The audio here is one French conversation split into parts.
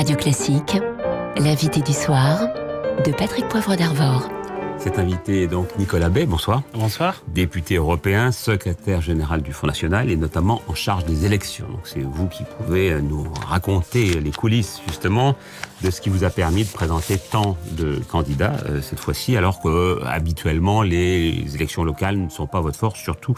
Radio Classique, l'invité du soir de Patrick Poivre d'Arvor. Cet invité est donc Nicolas Bay, bonsoir. Bonsoir. Député européen, secrétaire général du Front National et notamment en charge des élections. Donc c'est vous qui pouvez nous raconter les coulisses justement de ce qui vous a permis de présenter tant de candidats cette fois-ci, alors que habituellement les élections locales ne sont pas votre force, surtout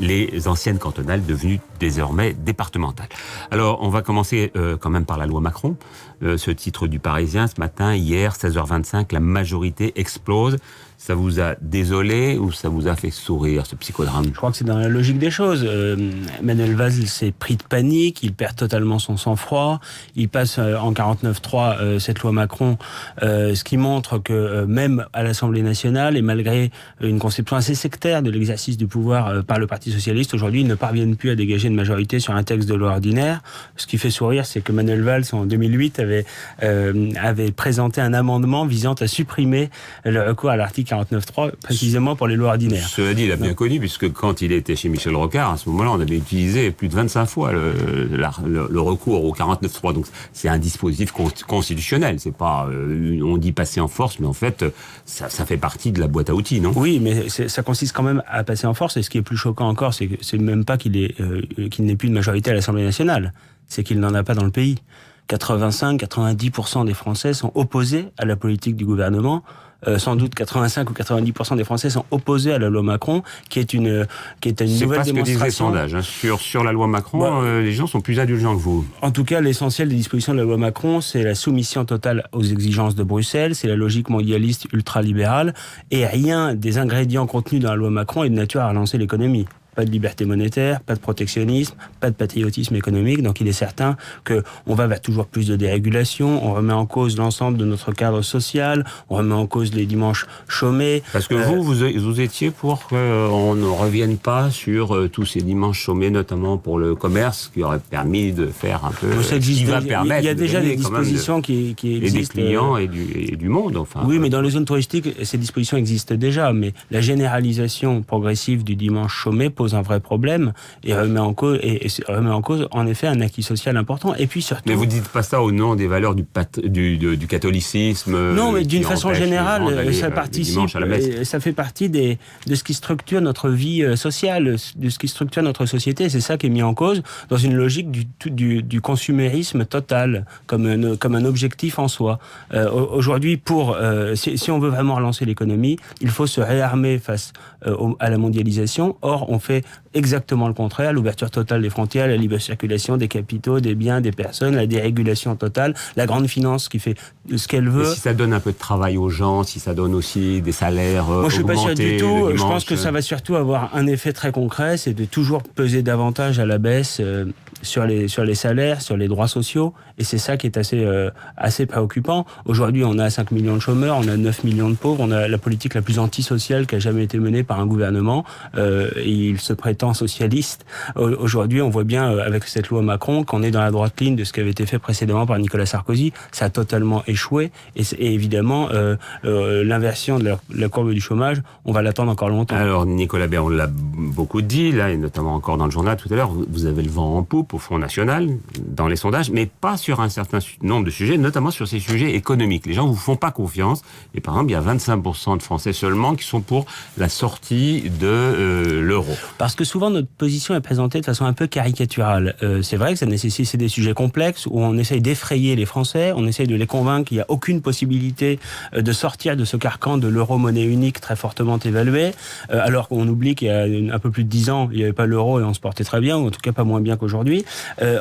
les anciennes cantonales devenues désormais départementales. Alors on va commencer quand même par la loi Macron. Ce titre du Parisien ce matin, hier, 16h25, la majorité explose. Ça vous a désolé ou ça vous a fait sourire, ce psychodrame? Je crois que c'est dans la logique des choses. Manuel Valls s'est pris de panique, il perd totalement son sang-froid, il passe en 49.3 cette loi Macron, ce qui montre que même à l'Assemblée nationale, et malgré une conception assez sectaire de l'exercice du pouvoir par le Parti socialiste, aujourd'hui ils ne parviennent plus à dégager une majorité sur un texte de loi ordinaire. Ce qui fait sourire, c'est que Manuel Valls, en 2008, avait présenté un amendement visant à supprimer le recours à l'article 49.3, précisément pour les lois ordinaires. Cela dit, il a bien connu, puisque quand il était chez Michel Rocard, à ce moment-là, on avait utilisé plus de 25 fois le recours au 49.3. Donc, c'est un dispositif constitutionnel. C'est pas, on dit passer en force, mais en fait, ça fait partie de la boîte à outils, non? Oui, mais ça consiste quand même à passer en force. Et ce qui est plus choquant encore, c'est même pas qu'il n'ait plus de majorité à l'Assemblée nationale. C'est qu'il n'en a pas dans le pays. 85-90% des Français sont opposés à la politique du gouvernement. Sans doute 85 ou 90% des Français sont opposés à la loi Macron, qui est une nouvelle démonstration. C'est pas ce que disent les sondages. Sur la loi Macron, les gens sont plus indulgents que vous. En tout cas, l'essentiel des dispositions de la loi Macron, c'est la soumission totale aux exigences de Bruxelles, c'est la logique mondialiste ultralibérale, et rien des ingrédients contenus dans la loi Macron est de nature à relancer l'économie. Pas de liberté monétaire, pas de protectionnisme, pas de patriotisme économique. Donc il est certain qu'on va vers toujours plus de dérégulation, on remet en cause l'ensemble de notre cadre social, on remet en cause les dimanches chômés. Parce que vous étiez pour qu'on ne revienne pas sur tous ces dimanches chômés, notamment pour le commerce, qui aurait permis de faire un peu il y a déjà des dispositions qui existent. Et des clients et du monde, enfin. Oui, mais dans les zones touristiques, ces dispositions existent déjà, mais la généralisation progressive du dimanche chômé pose un vrai problème et remet en cause en effet un acquis social important. Et puis surtout. Mais vous dites pas ça au nom des valeurs du catholicisme. Non, mais d'une façon générale, ça participe. Ça fait partie de ce qui structure notre vie sociale, de ce qui structure notre société. C'est ça qui est mis en cause dans une logique du consumérisme total, comme un objectif en soi. Aujourd'hui, si on veut vraiment relancer l'économie, il faut se réarmer face à la mondialisation. Or, on fait exactement le contraire, l'ouverture totale des frontières, la libre circulation des capitaux, des biens, des personnes, la dérégulation totale, la grande finance qui fait ce qu'elle veut. Et si ça donne un peu de travail aux gens, si ça donne aussi des salaires Moi, je suis pas sûr du tout. Je pense que ça va surtout avoir un effet très concret, c'est de toujours peser davantage à la baisse sur les salaires, sur les droits sociaux, et c'est ça qui est assez préoccupant. Aujourd'hui, on a 5 millions de chômeurs, on a 9 millions de pauvres, on a la politique la plus antisociale qui a jamais été menée par un gouvernement, et il se prétend socialiste. Aujourd'hui, on voit bien avec cette loi Macron qu'on est dans la droite ligne de ce qui avait été fait précédemment par Nicolas Sarkozy. Ça a totalement échoué, et évidemment, l'inversion de la courbe du chômage, on va l'attendre encore longtemps. Alors, Nicolas Bay, on l'a beaucoup dit, là, et notamment encore dans le journal tout à l'heure, vous avez le vent en poupe au Front National, dans les sondages, mais pas sur un certain nombre de sujets, notamment sur ces sujets économiques. Les gens ne vous font pas confiance, et par exemple, il y a 25% de Français seulement qui sont pour la sortie de l'euro. Parce que souvent, notre position est présentée de façon un peu caricaturale. C'est vrai que ça nécessite, c'est des sujets complexes, où on essaye d'effrayer les Français, on essaye de les convaincre qu'il n'y a aucune possibilité de sortir de ce carcan de l'euro-monnaie unique très fortement évalué, alors qu'on oublie qu'il y a un peu plus de 10 ans, il n'y avait pas l'euro et on se portait très bien, ou en tout cas pas moins bien qu'aujourd'hui.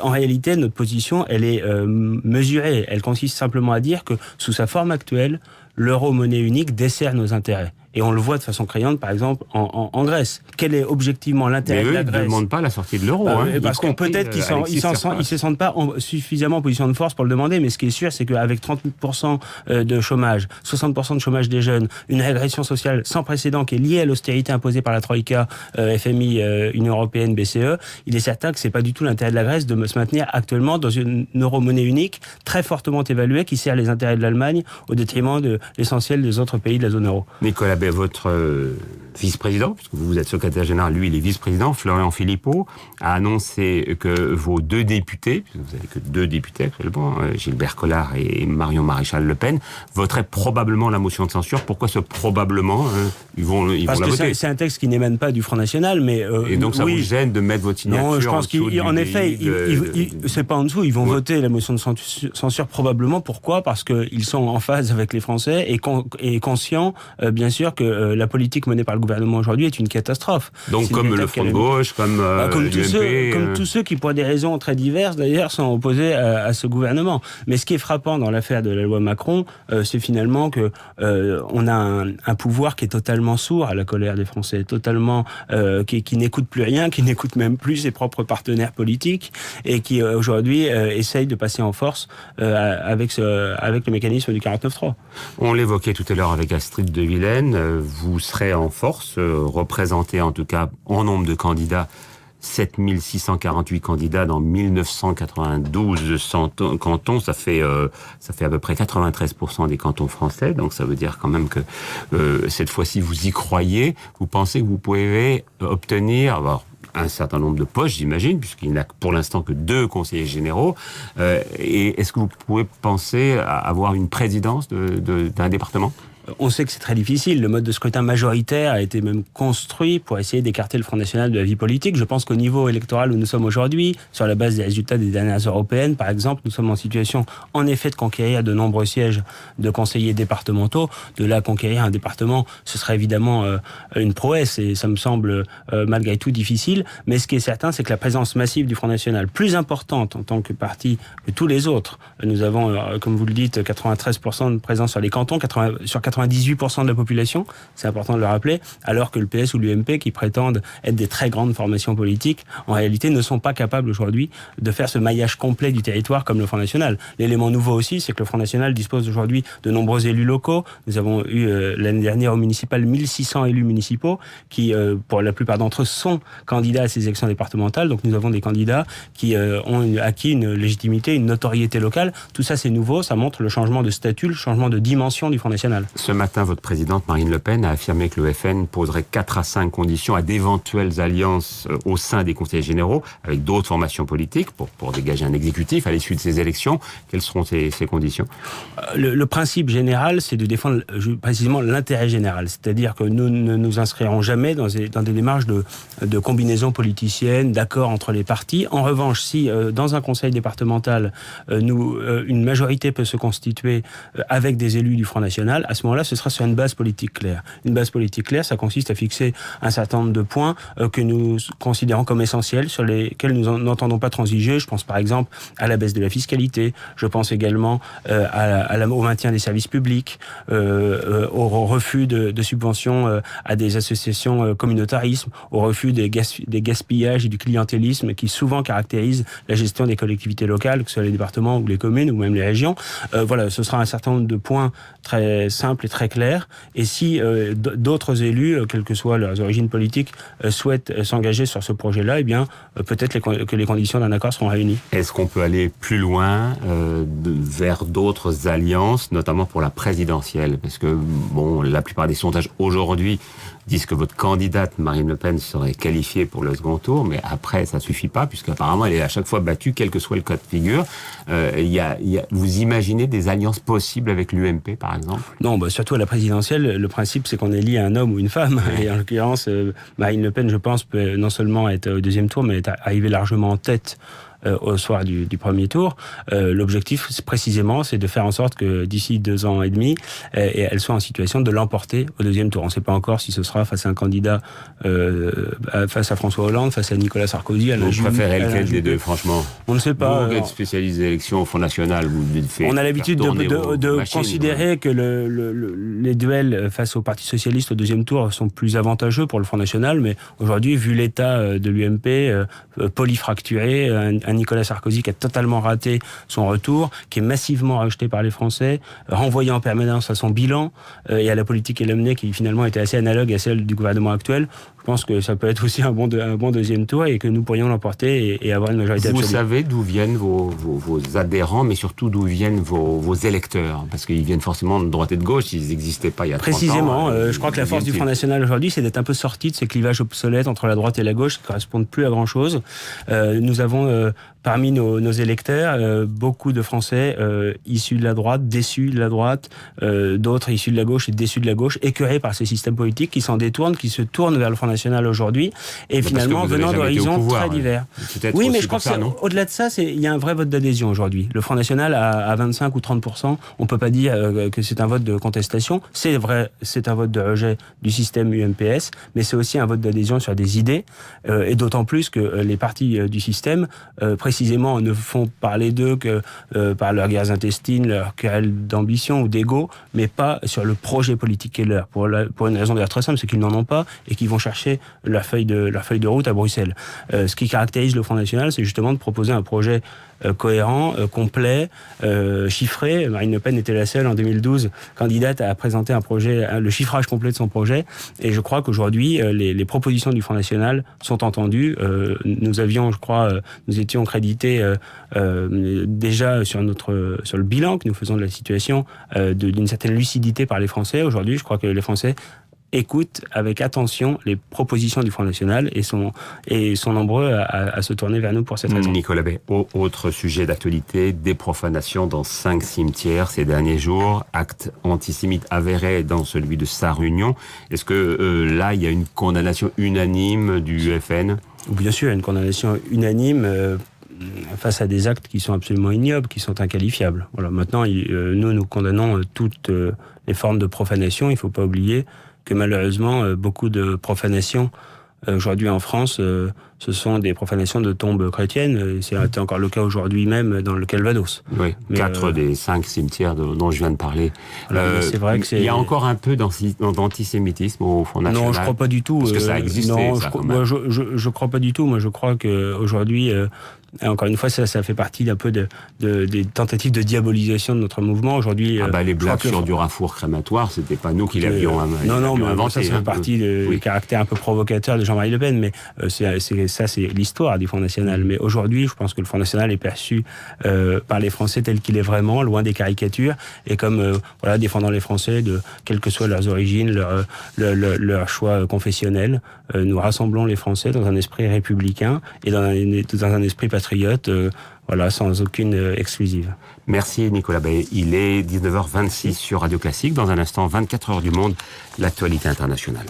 En réalité, notre position, elle est mesurée. Elle consiste simplement à dire que, sous sa forme actuelle, l'euro-monnaie unique dessert nos intérêts. Et on le voit de façon criante, par exemple, en Grèce. Quel est objectivement l'intérêt de la Grèce ? Mais eux, ils ne demandent pas la sortie de l'euro. Parce qu'on peut-être qu'ils ne se sentent pas suffisamment en position de force pour le demander, mais ce qui est sûr, c'est qu'avec 30% de chômage, 60% de chômage des jeunes, une régression sociale sans précédent qui est liée à l'austérité imposée par la Troïka, FMI, Union Européenne, BCE, il est certain que ce n'est pas du tout l'intérêt de la Grèce de se maintenir actuellement dans une euro-monnaie unique, très fortement évaluée, qui sert les intérêts de l'Allemagne au détriment de l'essentiel des autres pays de la zone euro. Nicolas Bay, votre vice-président, puisque vous êtes secrétaire général, lui il est vice-président, Florian Philippot, a annoncé que vos 2 députés, puisque vous n'avez que 2 députés actuellement, Gilbert Collard et Marion Maréchal Le Pen, voteraient probablement la motion de censure. Pourquoi ce probablement ils vont la voter. Parce que c'est un texte qui n'émane pas du Front National, mais et donc ça vous gêne de mettre votre signature? Non, je pense qu'en effet, c'est pas en dessous. Ils vont voter la motion de censure probablement. Pourquoi? Parce qu'ils sont en phase avec les Français et conscients, bien sûr, que la politique menée par le gouvernement aujourd'hui est une catastrophe. Donc comme le Front de gauche, comme l'UMP... Comme tous ceux qui, pour des raisons très diverses d'ailleurs, sont opposés à ce gouvernement. Mais ce qui est frappant dans l'affaire de la loi Macron, c'est finalement que on a un pouvoir qui est totalement sourd à la colère des Français, totalement qui n'écoute plus rien, qui n'écoute même plus ses propres partenaires politiques et qui aujourd'hui essaye de passer en force avec le mécanisme du 49.3. On l'évoquait tout à l'heure avec Astrid de Villaine, vous serez en force, représenté en tout cas en nombre de candidats, 7648 candidats dans 1992 cantons, ça fait à peu près 93% des cantons français, donc ça veut dire quand même que cette fois-ci vous y croyez, vous pensez que vous pouvez obtenir un certain nombre de postes, j'imagine, puisqu'il n'y a pour l'instant que 2 conseillers généraux, et est-ce que vous pouvez penser à avoir une présidence d'un département ? On sait que c'est très difficile. Le mode de scrutin majoritaire a été même construit pour essayer d'écarter le Front National de la vie politique. Je pense qu'au niveau électoral où nous sommes aujourd'hui, sur la base des résultats des dernières européennes, par exemple, nous sommes en situation, en effet, de conquérir de nombreux sièges de conseillers départementaux. De là, conquérir un département, ce serait évidemment une prouesse et ça me semble malgré tout difficile. Mais ce qui est certain, c'est que la présence massive du Front National, plus importante en tant que parti que tous les autres, nous avons, comme vous le dites, 93% de présence sur les cantons, sur 98% de la population, c'est important de le rappeler, alors que le PS ou l'UMP, qui prétendent être des très grandes formations politiques, en réalité ne sont pas capables aujourd'hui de faire ce maillage complet du territoire comme le Front National. L'élément nouveau aussi, c'est que le Front National dispose aujourd'hui de nombreux élus locaux. Nous avons eu l'année dernière au municipal 1600 élus municipaux qui, pour la plupart d'entre eux, sont candidats à ces élections départementales. Donc nous avons des candidats qui ont acquis une légitimité, une notoriété locale. Tout ça, c'est nouveau. Ça montre le changement de statut, le changement de dimension du Front National. Ce matin, votre présidente Marine Le Pen a affirmé que le FN poserait 4 à 5 conditions à d'éventuelles alliances au sein des conseils généraux avec d'autres formations politiques pour dégager un exécutif à l'issue de ces élections. Quelles seront ces conditions ? Le principe général, c'est de défendre précisément l'intérêt général. C'est-à-dire que nous ne nous inscrirons jamais dans des démarches de combinaison politicienne, d'accord entre les partis. En revanche, si dans un conseil départemental, une majorité peut se constituer avec des élus du Front National, à ce moment-là, ce sera sur une base politique claire. Une base politique claire, ça consiste à fixer un certain nombre de points que nous considérons comme essentiels, sur lesquels nous n'entendons pas transiger. Je pense par exemple à la baisse de la fiscalité, je pense également au maintien des services publics, au refus de subventions à des associations communautarisme, au refus des gaspillages et du clientélisme qui souvent caractérisent la gestion des collectivités locales, que ce soit les départements ou les communes ou même les régions. Voilà, ce sera un certain nombre de points très simples et très clair. Et si d'autres élus, quelles que soient leurs origines politiques, souhaitent s'engager sur ce projet-là, eh bien, peut-être que les conditions d'un accord seront réunies. Est-ce qu'on peut aller plus loin vers d'autres alliances, notamment pour la présidentielle ? Parce que, la plupart des sondages aujourd'hui disent que votre candidate, Marine Le Pen, serait qualifiée pour le second tour, mais après, ça suffit pas, puisqu'apparemment, elle est à chaque fois battue, quel que soit le cas de figure. Vous imaginez des alliances possibles avec l'UMP, par exemple ? Non, surtout à la présidentielle, le principe, c'est qu'on est lié à un homme ou une femme. Et en l'occurrence, Marine Le Pen, je pense, peut non seulement être au deuxième tour, mais être arrivée largement en tête au soir du premier tour. L'objectif, précisément, c'est de faire en sorte que d'ici 2 ans et demi, elle soit en situation de l'emporter au deuxième tour. On ne sait pas encore si ce sera face à un candidat, face à François Hollande, face à Nicolas Sarkozy. Vous préférez lequel des deux, franchement ? On ne sait pas. Vous êtes spécialiste des élections au Front National. On a l'habitude de considérer que les duels face au Parti Socialiste au deuxième tour sont plus avantageux pour le Front National, mais aujourd'hui, vu l'état de l'UMP, polyfracturé, un Nicolas Sarkozy qui a totalement raté son retour, qui est massivement rejeté par les Français, renvoyé en permanence à son bilan et à la politique qu'elle a menée qui finalement était assez analogue à celle du gouvernement actuel. Je pense que ça peut être aussi un bon deuxième tour et que nous pourrions l'emporter et avoir une majorité absolue. Vous savez d'où viennent vos adhérents, mais surtout d'où viennent vos électeurs? Parce qu'ils viennent forcément de droite et de gauche, ils n'existaient pas il y a 30 ans. Précisément, je crois que la force du Front National aujourd'hui, c'est d'être un peu sorti de ces clivages obsolètes entre la droite et la gauche qui ne correspondent plus à grand-chose. Nous avons parmi nos électeurs beaucoup de Français issus de la droite, déçus de la droite, d'autres issus de la gauche et déçus de la gauche, écœurés par ces systèmes politiques qui s'en détournent, qui se tournent vers le Front National aujourd'hui, et finalement venant d'horizons très divers. Oui, mais je crois qu'au-delà de ça, il y a un vrai vote d'adhésion aujourd'hui. Le Front National à 25 ou 30%, on peut pas dire que c'est un vote de contestation. C'est vrai, c'est un vote de rejet du système UMPS, mais c'est aussi un vote d'adhésion sur des idées, et d'autant plus que les partis du système, précisément, ne font parler d'eux que par leurs guerres intestines, leurs querelles d'ambition ou d'ego, mais pas sur le projet politique qui est leur. Pour une raison d'ailleurs très simple, c'est qu'ils n'en ont pas et qu'ils vont chercher leur feuille de route à Bruxelles. Ce qui caractérise le Front National, c'est justement de proposer un projet cohérent, complet, chiffré. Marine Le Pen était la seule en 2012 candidate à présenter un projet, le chiffrage complet de son projet. Et je crois qu'aujourd'hui, les propositions du Front National sont entendues. Nous avions, je crois, nous étions crédités déjà sur le bilan que nous faisons de la situation d'une certaine lucidité par les Français. Aujourd'hui, je crois que les Français écoutent avec attention les propositions du Front National et sont nombreux à se tourner vers nous pour cette raison. Nicolas Bay, autre sujet d'actualité, des profanations dans 5 cimetières ces derniers jours, actes antisémites avérés dans celui de Sarre-Union. Est-ce que là, il y a une condamnation unanime du FN? Bien sûr, une condamnation unanime face à des actes qui sont absolument ignobles, qui sont inqualifiables. Voilà. Maintenant, nous condamnons toutes les formes de profanation. Il ne faut pas oublier que malheureusement, beaucoup de profanations aujourd'hui en France, ce sont des profanations de tombes chrétiennes. C'est encore le cas aujourd'hui même dans le Calvados. Oui, 4 des 5 cimetières dont je viens de parler. C'est vrai que il y a encore un peu d'antisémitisme au Front National. Non, je crois pas du tout. Parce que ça existe. Non, je crois pas du tout. Moi, je crois qu'aujourd'hui, encore une fois, ça fait partie d'un peu des tentatives de diabolisation de notre mouvement. Aujourd'hui, les blagues sur du rafour crématoire, c'était pas nous qui l'avions inventé. Non, mais ça fait partie du caractère un peu provocateur de Jean-Marie Le Pen. Mais c'est l'histoire du Front National. Mais aujourd'hui, je pense que le Front National est perçu par les Français tel qu'il est vraiment, loin des caricatures, et comme défendant les Français, quelles que soient leurs origines, leur choix confessionnel. Nous rassemblons les Français dans un esprit républicain et dans un esprit patriote, sans aucune exclusive. Merci Nicolas Bay. Il est 19h26 sur Radio Classique. Dans un instant, 24 heures du monde, l'actualité internationale.